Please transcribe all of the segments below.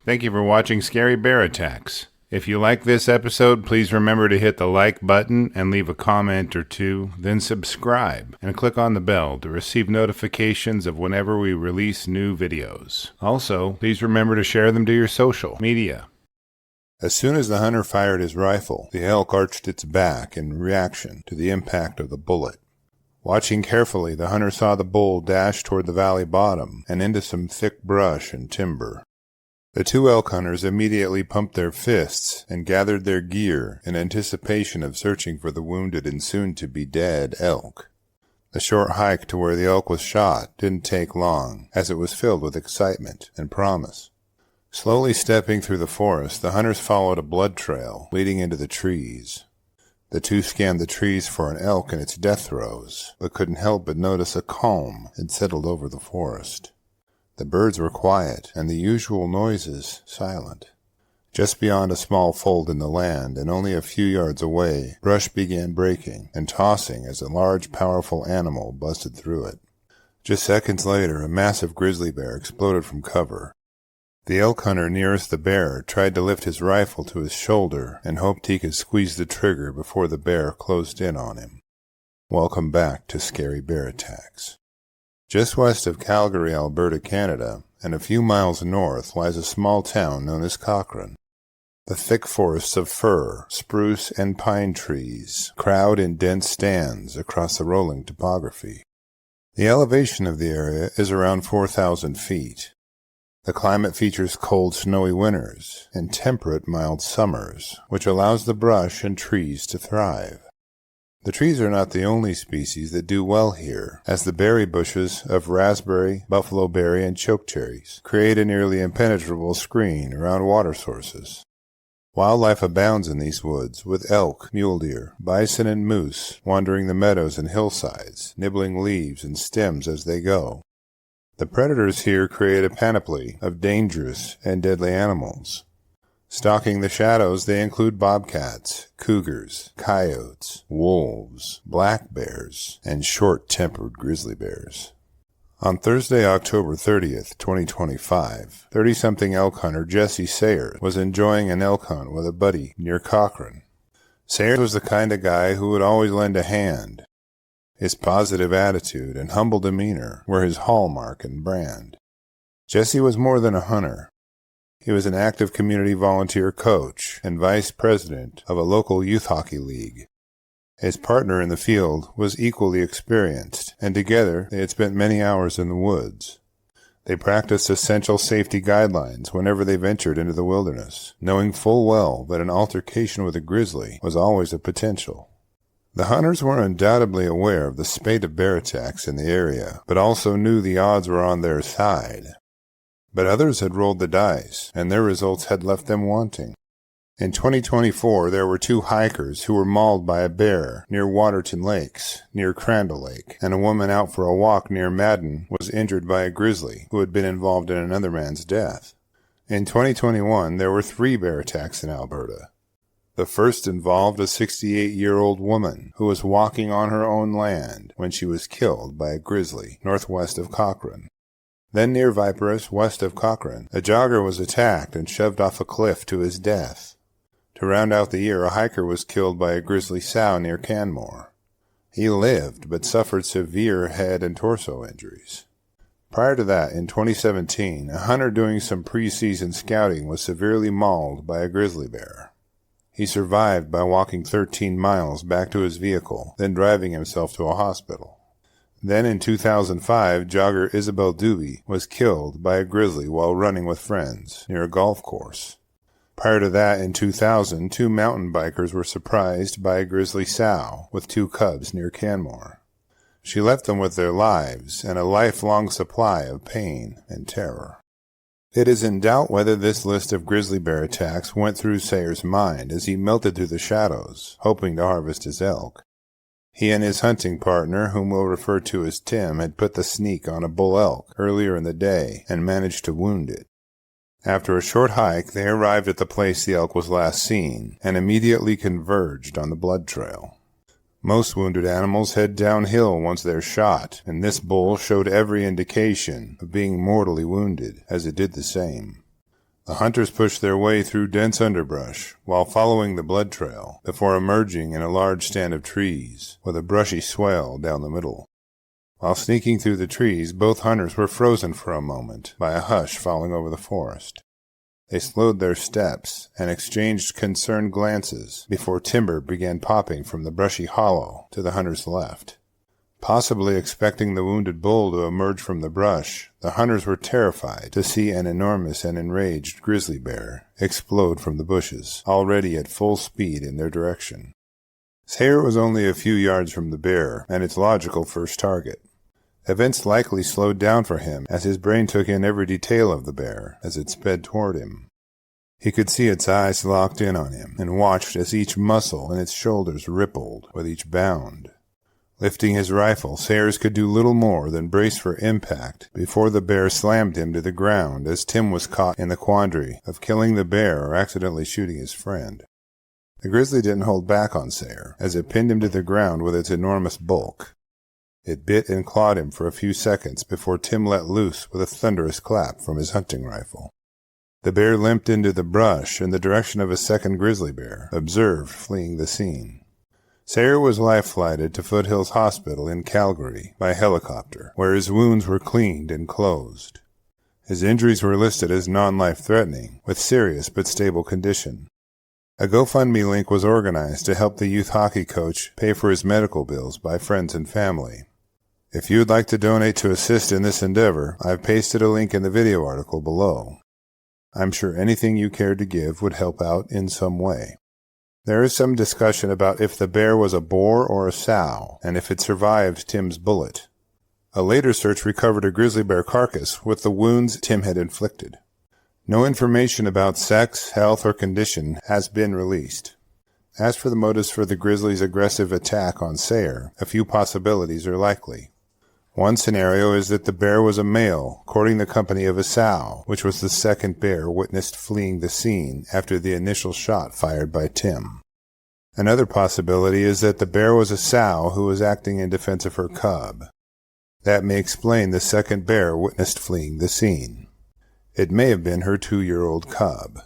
Thank you for watching Scary Bear Attacks. If you like this episode, please remember to hit the like button and leave a comment or two, then subscribe and click on the bell to receive notifications of whenever we release new videos. Also, please remember to share them to your social media. As soon as the hunter fired his rifle, the elk arched its back in reaction to the impact of the bullet. Watching carefully, the hunter saw the bull dash toward the valley bottom and into some thick brush and timber. The two elk hunters immediately pumped their fists and gathered their gear in anticipation of searching for the wounded and soon-to-be dead elk. The short hike to where the elk was shot didn't take long, as it was filled with excitement and promise. Slowly stepping through the forest, the hunters followed a blood trail leading into the trees. The two scanned the trees for an elk in its death throes, but couldn't help but notice a calm had settled over the forest. The birds were quiet, and the usual noises silent. Just beyond a small fold in the land, and only a few yards away, brush began breaking and tossing as a large, powerful animal busted through it. Just seconds later, a massive grizzly bear exploded from cover. The elk hunter nearest the bear tried to lift his rifle to his shoulder and hoped he could squeeze the trigger before the bear closed in on him. Welcome back to Scary Bear Attacks. Just west of Calgary, Alberta, Canada, and a few miles north lies a small town known as Cochrane. The thick forests of fir, spruce, and pine trees crowd in dense stands across the rolling topography. The elevation of the area is around 4,000 feet. The climate features cold, snowy winters and temperate, mild summers, which allows the brush and trees to thrive. The trees are not the only species that do well here, as the berry bushes of raspberry, buffalo berry, and chokecherries create a nearly impenetrable screen around water sources. Wildlife abounds in these woods, with elk, mule deer, bison, and moose wandering the meadows and hillsides, nibbling leaves and stems as they go. The predators here create a panoply of dangerous and deadly animals. Stalking the shadows, they include bobcats, cougars, coyotes, wolves, black bears, and short-tempered grizzly bears. On Thursday, October 30th, 2025, 30-something elk hunter Jesse Sayers was enjoying an elk hunt with a buddy near Cochrane. Sayers was the kind of guy who would always lend a hand. His positive attitude and humble demeanor were his hallmark and brand. Jesse was more than a hunter. He was an active community volunteer coach and vice president of a local youth hockey league. His partner in the field was equally experienced, and together they had spent many hours in the woods. They practiced essential safety guidelines whenever they ventured into the wilderness, knowing full well that an altercation with a grizzly was always a potential. The hunters were undoubtedly aware of the spate of bear attacks in the area, but also knew the odds were on their side. But others had rolled the dice, and their results had left them wanting. In 2024, there were two hikers who were mauled by a bear near Waterton Lakes, near Crandall Lake, and a woman out for a walk near Madden was injured by a grizzly who had been involved in another man's death. In 2021, there were 3 bear attacks in Alberta. The first involved a 68-year-old woman who was walking on her own land when she was killed by a grizzly northwest of Cochrane. Then near Viperous, west of Cochrane, a jogger was attacked and shoved off a cliff to his death. To round out the year, a hiker was killed by a grizzly sow near Canmore. He lived, but suffered severe head and torso injuries. Prior to that, in 2017, a hunter doing some pre-season scouting was severely mauled by a grizzly bear. He survived by walking 13 miles back to his vehicle, then driving himself to a hospital. Then in 2005, jogger Isabel Doobie was killed by a grizzly while running with friends near a golf course. Prior to that, in 2000, 2 mountain bikers were surprised by a grizzly sow with 2 cubs near Canmore. She left them with their lives and a lifelong supply of pain and terror. It is in doubt whether this list of grizzly bear attacks went through Sayers' mind as he melted through the shadows, hoping to harvest his elk. He and his hunting partner, whom we'll refer to as Tim, had put the sneak on a bull elk earlier in the day and managed to wound it. After a short hike, they arrived at the place the elk was last seen and immediately converged on the blood trail. Most wounded animals head downhill once they're shot, and this bull showed every indication of being mortally wounded, as it did the same. The hunters pushed their way through dense underbrush while following the blood trail before emerging in a large stand of trees with a brushy swale down the middle. While sneaking through the trees, both hunters were frozen for a moment by a hush falling over the forest. They slowed their steps and exchanged concerned glances before timber began popping from the brushy hollow to the hunter's left. Possibly expecting the wounded bull to emerge from the brush, the hunters were terrified to see an enormous and enraged grizzly bear explode from the bushes, already at full speed in their direction. Sayer was only a few yards from the bear and its logical first target. Events likely slowed down for him as his brain took in every detail of the bear as it sped toward him. He could see its eyes locked in on him and watched as each muscle in its shoulders rippled with each bound. Lifting his rifle, Sayers could do little more than brace for impact before the bear slammed him to the ground as Tim was caught in the quandary of killing the bear or accidentally shooting his friend. The grizzly didn't hold back on Sayer as it pinned him to the ground with its enormous bulk. It bit and clawed him for a few seconds before Tim let loose with a thunderous clap from his hunting rifle. The bear limped into the brush in the direction of a second grizzly bear, observed fleeing the scene. Sayer was life-flighted to Foothills Hospital in Calgary by helicopter, where his wounds were cleaned and closed. His injuries were listed as non-life-threatening, with serious but stable condition. A GoFundMe link was organized to help the youth hockey coach pay for his medical bills by friends and family. If you would like to donate to assist in this endeavor, I've pasted a link in the video article below. I'm sure anything you cared to give would help out in some way. There is some discussion about if the bear was a boar or a sow, and if it survived Tim's bullet. A later search recovered a grizzly bear carcass with the wounds Tim had inflicted. No information about sex, health, or condition has been released. As for the motives for the grizzly's aggressive attack on Sayer, a few possibilities are likely. One scenario is that the bear was a male, courting the company of a sow, which was the second bear witnessed fleeing the scene after the initial shot fired by Tim. Another possibility is that the bear was a sow who was acting in defense of her cub. That may explain the second bear witnessed fleeing the scene. It may have been her 2-year-old cub.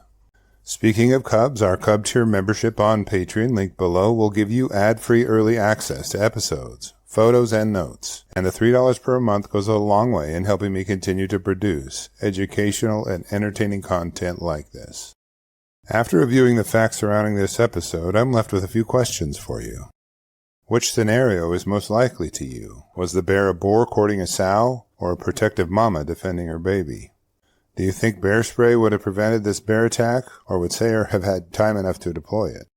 Speaking of cubs, our Cub Tier membership on Patreon, linked below, will give you ad-free early access to episodes, photos, and notes, and the $3 per month goes a long way in helping me continue to produce educational and entertaining content like this. After reviewing the facts surrounding this episode, I'm left with a few questions for you. Which scenario is most likely to you? Was the bear a boar courting a sow, or a protective mama defending her baby? Do you think bear spray would have prevented this bear attack, or would Sayer have had time enough to deploy it?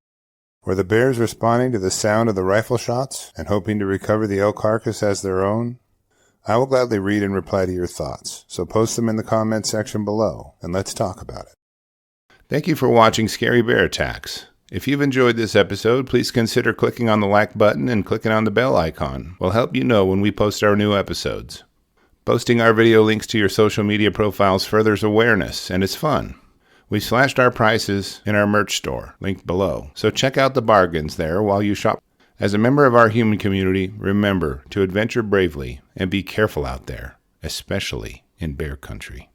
Were the bears responding to the sound of the rifle shots and hoping to recover the elk carcass as their own? I will gladly read and reply to your thoughts, so post them in the comments section below, and let's talk about it. Thank you for watching Scary Bear Attacks. If you've enjoyed this episode, please consider clicking on the like button and clicking on the bell icon. We'll help you know when we post our new episodes. Posting our video links to your social media profiles furthers awareness, and it's fun. We slashed our prices in our merch store, linked below, so check out the bargains there while you shop. As a member of our human community, remember to adventure bravely and be careful out there, especially in bear country.